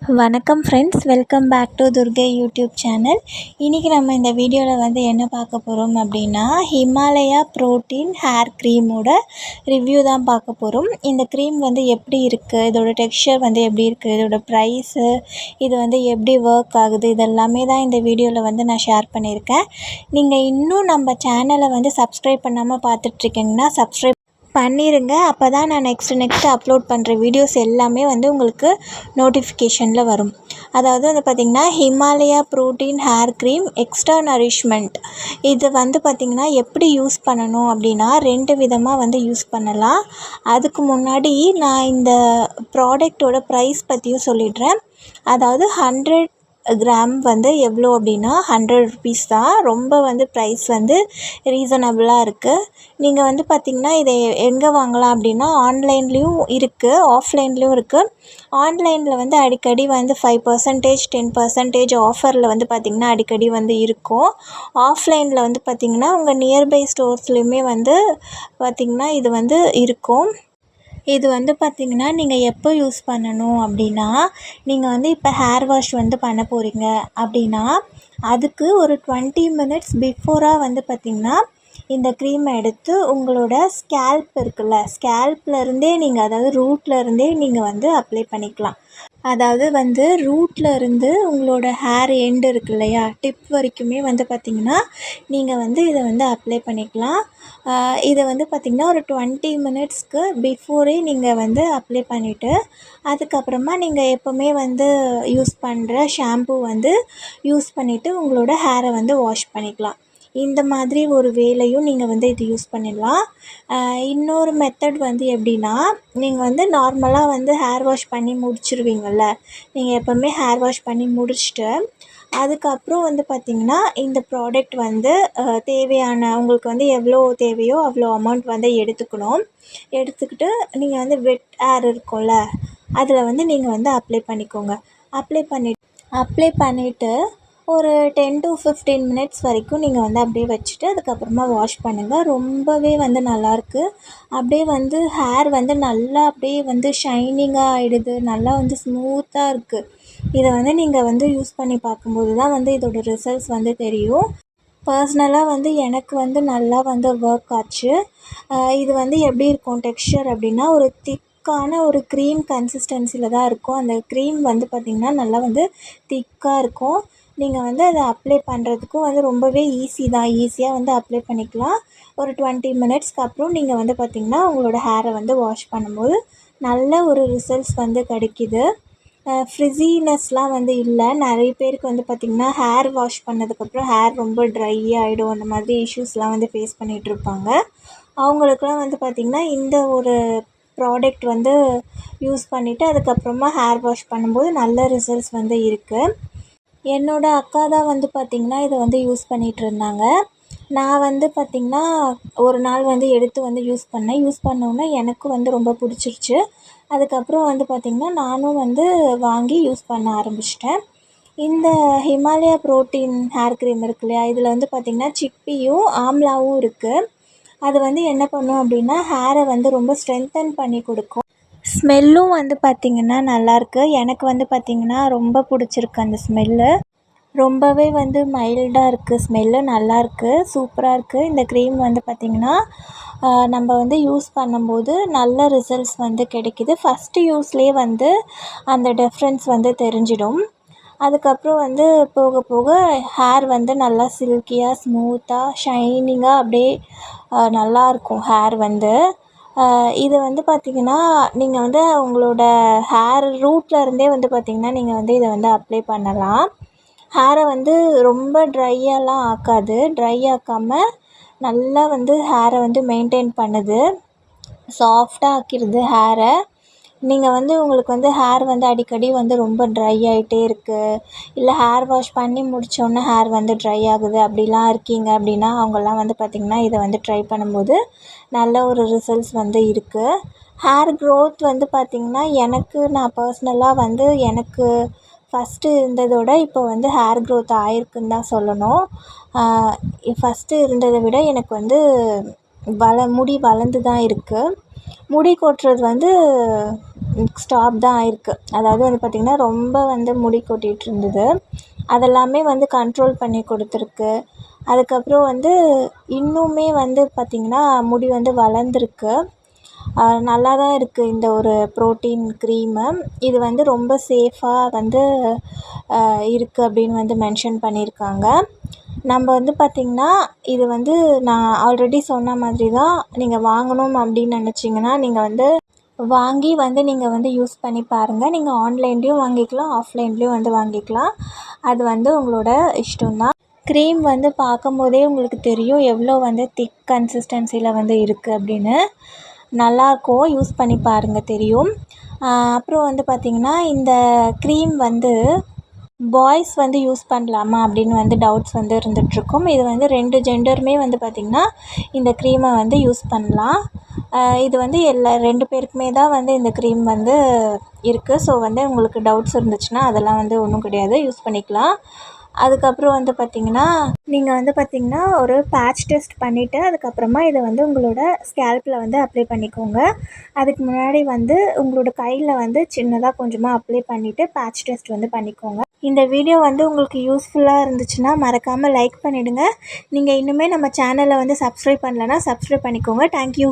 வணக்கம் friends, welcome back to Durgai YouTube channel. இன்றைக்கி நம்ம இந்த வீடியோவில் என்ன பார்க்க போகிறோம் அப்படின்னா, ஹிமாலயா ப்ரோட்டீன் ஹேர் க்ரீமோட ரிவ்யூ தான் பார்க்க போகிறோம். இந்த க்ரீம் எப்படி இருக்குது, இதோட டெக்ஸ்சர் எப்படி இருக்குது, இதோட ப்ரைஸு, இது எப்படி ஒர்க் ஆகுது, இதெல்லாமே தான் இந்த வீடியோவில் நான் ஷேர் பண்ணியிருக்கேன். நீங்கள் இன்னும் நம்ம சேனலை சப்ஸ்கிரைப் பண்ணாமல் பார்த்துட்ருக்கீங்கன்னா சப்ஸ்கிரைப் பண்ணிடுங்க. அப்போ தான் நான் நெக்ஸ்ட்டு அப்லோட் பண்ணுற வீடியோஸ் எல்லாமே உங்களுக்கு நோட்டிஃபிகேஷனில் வரும். அதாவது பார்த்திங்கன்னா, Himalaya protein hair cream extra nourishment. இது பார்த்திங்கன்னா எப்படி யூஸ் பண்ணணும் அப்படின்னா, 2 விதமாக யூஸ் பண்ணலாம். அதுக்கு முன்னாடி நான் இந்த ப்ராடக்டோட ப்ரைஸ் பற்றியும் சொல்லிடுறேன். அதாவது 100 கிராம் எவ்வளோ அப்படின்னா 100 ருபீஸ் தான். ரொம்ப ப்ரைஸ் ரீசனபிளாக இருக்குது. நீங்கள் பார்த்திங்கன்னா இதை எங்கே வாங்கலாம் அப்படின்னா, ஆன்லைன்லேயும் இருக்குது, ஆஃப்லைன்லேயும் இருக்குது. ஆன்லைனில் அடிக்கடி 5%, 10% ஆஃபரில் பார்த்திங்கன்னா அடிக்கடி இருக்கும். ஆஃப்லைனில் பார்த்திங்கன்னா உங்கள் நியர்பை ஸ்டோர்ஸ்லேயுமே பார்த்திங்கன்னா இது இருக்கும். இது பார்த்திங்கன்னா நீங்கள் எப்போ யூஸ் பண்ணணும் அப்படின்னா, நீங்கள் இப்போ ஹேர் வாஷ் பண்ண போகிறீங்க அப்படின்னா, அதுக்கு ஒரு 20 மினிட்ஸ் பிஃபோராக பார்த்திங்கன்னா இந்த க்ரீமை எடுத்து உங்களோட ஸ்கேல்ப் இருக்குல்ல, ஸ்கேல்ப்லேருந்தே நீங்கள், அதாவது ரூட்லேருந்தே நீங்கள் அப்ளை பண்ணிக்கலாம். அதாவது ரூட்டில் இருந்து உங்களோட ஹேர் எண்டு இருக்கு இல்லையா, டிப் வரைக்குமே பார்த்திங்கன்னா நீங்கள் இதை அப்ளை பண்ணிக்கலாம். இதை பார்த்திங்கன்னா ஒரு 20 மினிட்ஸ்க்கு பிஃபோரே நீங்கள் அப்ளை பண்ணிவிட்டு, அதுக்கப்புறமா நீங்கள் எப்போவுமே யூஸ் பண்ணுற ஷாம்பு யூஸ் பண்ணிவிட்டு உங்களோட ஹேரை வாஷ் பண்ணிக்கலாம். இந்த மாதிரி ஒரு வேலையும் நீங்கள் இது யூஸ் பண்ணிடலாம். இன்னொரு மெத்தட் எப்படின்னா, நீங்கள் நார்மலாக ஹேர் வாஷ் பண்ணி முடிச்சிருவீங்கள்ல, நீங்கள் எப்போவுமே ஹேர் வாஷ் பண்ணி முடிச்சுட்டு அதுக்கப்புறம் பார்த்திங்கன்னா இந்த ப்ராடக்ட் தேவையான உங்களுக்கு எவ்வளோ தேவையோ அவ்வளோ அமௌண்ட் எடுத்துக்கணும். எடுத்துக்கிட்டு நீங்கள் வெட் ஹேர் இருக்கும்ல, அதில் நீங்கள் அப்ளை பண்ணிக்கோங்க. அப்ளை பண்ணிவிட்டு ஒரு 10 to 15 மினிட்ஸ் வரைக்கும் நீங்கள் அப்படியே வச்சுட்டு அதுக்கப்புறமா வாஷ் பண்ணுங்கள். ரொம்பவே நல்லாயிருக்கு. அப்படியே ஹேர் நல்லா அப்படியே ஷைனிங்காக ஆகிடுது. நல்லா ஸ்மூத்தாக இருக்குது. இதை நீங்கள் யூஸ் பண்ணி பார்க்கும்போது தான் இதோட ரிசல்ட்ஸ் தெரியும். பர்சனலாக எனக்கு நல்லா ஒர்க் ஆச்சு. இது எப்படி இருக்கும் டெக்ஸ்சர் அப்படின்னா, ஒரு திக்கான ஒரு க்ரீம் கன்சிஸ்டன்சியில் தான் இருக்கும். அந்த க்ரீம் பார்த்திங்கன்னா நல்லா திக்காக இருக்கும். நீங்கள் அதை அப்ளை பண்ணுறதுக்கும் ரொம்பவே ஈஸி தான். ஈஸியாக அப்ளை பண்ணிக்கலாம். ஒரு 20 மினிட்ஸ்க்கு அப்புறம் நீங்கள் பார்த்திங்கன்னா உங்களோட ஹேரை வாஷ் பண்ணும்போது நல்ல ஒரு ரிசல்ட்ஸ் கிடைக்கிது. ஃப்ரிஸினஸ்லாம் இல்லை. நிறைய பேருக்கு பார்த்திங்கன்னா ஹேர் வாஷ் பண்ணதுக்கப்புறம் ஹேர் ரொம்ப ட்ரை ஆகிடும். அந்த மாதிரி இஷ்யூஸ்லாம் ஃபேஸ் பண்ணிகிட்ருப்பாங்க. அவங்களுக்குலாம் பார்த்திங்கன்னா இந்த ஒரு ப்ராடக்ட் யூஸ் பண்ணிவிட்டு அதுக்கப்புறமா ஹேர் வாஷ் பண்ணும்போது நல்ல ரிசல்ட்ஸ் இருக்குது. என்னோடய அக்கா தான் பார்த்திங்கன்னா இதை யூஸ் பண்ணிகிட்ருந்தாங்க. நான் பார்த்திங்கன்னா ஒரு நாள் எடுத்து யூஸ் பண்ணேன். யூஸ் பண்ணோன்னே எனக்கும் ரொம்ப பிடிச்சிருச்சு. அதுக்கப்புறம் பார்த்திங்கன்னா நானும் வாங்கி யூஸ் பண்ண ஆரம்பிச்சிட்டேன். இந்த ஹிமாலயா ப்ரோட்டீன் ஹேர் க்ரீம் இருக்கு இல்லையா, இதில் பார்த்திங்கன்னா சிப்பியும் ஆம்லாவும் இருக்குது. அது என்ன பண்ணும் அப்படின்னா, ஹேரை ரொம்ப ஸ்ட்ரென்தன் பண்ணி கொடுக்கும். ஸ்மெல்லும் பார்த்திங்கன்னா நல்லாயிருக்கு. எனக்கு பார்த்திங்கன்னா ரொம்ப பிடிச்சிருக்கு அந்த ஸ்மெல்லு. ரொம்பவே மைல்டாக இருக்குது. ஸ்மெல்லு நல்லாயிருக்கு, சூப்பராக இருக்குது. இந்த க்ரீம் பார்த்திங்கன்னா நம்ம யூஸ் பண்ணும்போது நல்ல ரிசல்ட்ஸ் கிடைக்கிது. ஃபஸ்ட்டு யூஸ்லேயே அந்த டிஃப்ரென்ஸ் தெரிஞ்சிடும். அதுக்கப்புறம் போக போக ஹேர் நல்லா சில்கியாக, ஸ்மூத்தாக, ஷைனிங்காக அப்படியே நல்லாயிருக்கும் ஹேர் இது பார்த்திங்கன்னா நீங்கள் உங்களோட ஹேர் ரூட்டில் இருந்தே பார்த்திங்கன்னா நீங்கள் இதை அப்ளை பண்ணலாம். ஹேரை ரொம்ப ட்ரையாலாம் ஆக்காது. ட்ரை ஆக்காமல் நல்லா ஹேரை மெயின்டைன் பண்ணுது. சாஃப்டாக ஆக்கிடுது ஹேரை. நீங்கள் உங்களுக்கு ஹேர் அடிக்கடி ரொம்ப ட்ரை ஆகிட்டே இருக்குது, இல்லை ஹேர் வாஷ் பண்ணி முடித்தோன்னே ஹேர் ட்ரை ஆகுது அப்படிலாம் இருக்கீங்க அப்படின்னா, அவங்கெல்லாம் பார்த்திங்கன்னா இதை ட்ரை பண்ணும்போது நல்ல ஒரு ரிசல்ட்ஸ் இருக்குது. ஹேர் க்ரோத் பார்த்திங்கன்னா நான் பர்சனலாக எனக்கு ஃபஸ்ட்டு இருந்ததோட இப்போ ஹேர் க்ரோத் ஆகிருக்குன்னு தான் சொல்லணும். ஃபஸ்ட்டு இருந்ததை விட எனக்கு முடி வளர்ந்து தான் இருக்குது. முடி கொட்டுறது ஸ்டாப் தான் ஆயிருக்கு. அதாவது வந்து பார்த்திங்கன்னா ரொம்ப வந்து முடி கொட்டிகிட்டு இருந்தது, அதெல்லாமே வந்து கண்ட்ரோல் பண்ணி கொடுத்துருக்கு. அதுக்கப்புறம் வந்து இன்னுமே வந்து பார்த்திங்கன்னா முடி வந்து வளர்ந்துருக்கு. நல்லா தான் இருக்குது இந்த ஒரு ப்ரோட்டீன் க்ரீமு. இது வந்து ரொம்ப சேஃபாக வந்து இருக்குது அப்படின்னு வந்து மென்ஷன் பண்ணியிருக்காங்க. நம்ம வந்து பார்த்திங்கன்னா இது வந்து நான் ஆல்ரெடி சொன்ன மாதிரி தான், நீங்கள் வாங்கணும் அப்படின்னு நினச்சிங்கன்னா நீங்கள் வந்து வாங்கி வந்து நீங்கள் வந்து யூஸ் பண்ணி பாருங்கள். நீங்கள் ஆன்லைன்லேயும் வாங்கிக்கலாம், ஆஃப்லைன்லேயும் வந்து வாங்கிக்கலாம். அது வந்து உங்களோட இஷ்டம்தான். க்ரீம் வந்து பார்க்கும்போதே உங்களுக்கு தெரியும் எவ்வளோ வந்து திக் கன்சிஸ்டன்சியில் வந்து இருக்குது அப்படின்னு. நல்லாயிருக்கும், யூஸ் பண்ணி பாருங்கள் தெரியும். அப்புறம் வந்து பார்த்திங்கன்னா இந்த க்ரீம் வந்து பாய்ஸ் வந்து யூஸ் பண்ணலாமா அப்படின்னு வந்து டவுட்ஸ் வந்து இருந்துகிட்ருக்கும். இது வந்து 2 ஜெண்டருமே வந்து பார்த்திங்கன்னா இந்த க்ரீமை வந்து யூஸ் பண்ணலாம். இது வந்து 2 பேருக்குமே தான் வந்து இந்த க்ரீம் வந்து இருக்குது. ஸோ வந்து உங்களுக்கு டவுட்ஸ் இருந்துச்சுன்னா அதெல்லாம் வந்து ஒன்றும் கிடையாது, யூஸ் பண்ணிக்கலாம். அதுக்கப்புறம் வந்து பார்த்திங்கன்னா நீங்கள் வந்து பார்த்திங்கன்னா ஒரு பேட்ச் டெஸ்ட் பண்ணிவிட்டு அதுக்கப்புறமா இதை வந்து உங்களோட ஸ்கேல்பில் வந்து அப்ளை பண்ணிக்கோங்க. அதுக்கு முன்னாடி வந்து உங்களோட கையில் வந்து சின்னதாக கொஞ்சமாக அப்ளை பண்ணிவிட்டு பேட்ச் டெஸ்ட் வந்து பண்ணிக்கோங்க. இந்த வீடியோ வந்து உங்களுக்கு யூஸ்ஃபுல்லாக இருந்துச்சுன்னா மறக்காமல் லைக் பண்ணிவிடுங்க. நீங்கள் இன்னுமே நம்ம சேனலை வந்து சப்ஸ்கிரைப் பண்ணலைன்னா சப்ஸ்கிரைப் பண்ணிக்கோங்க. தேங்க்யூ.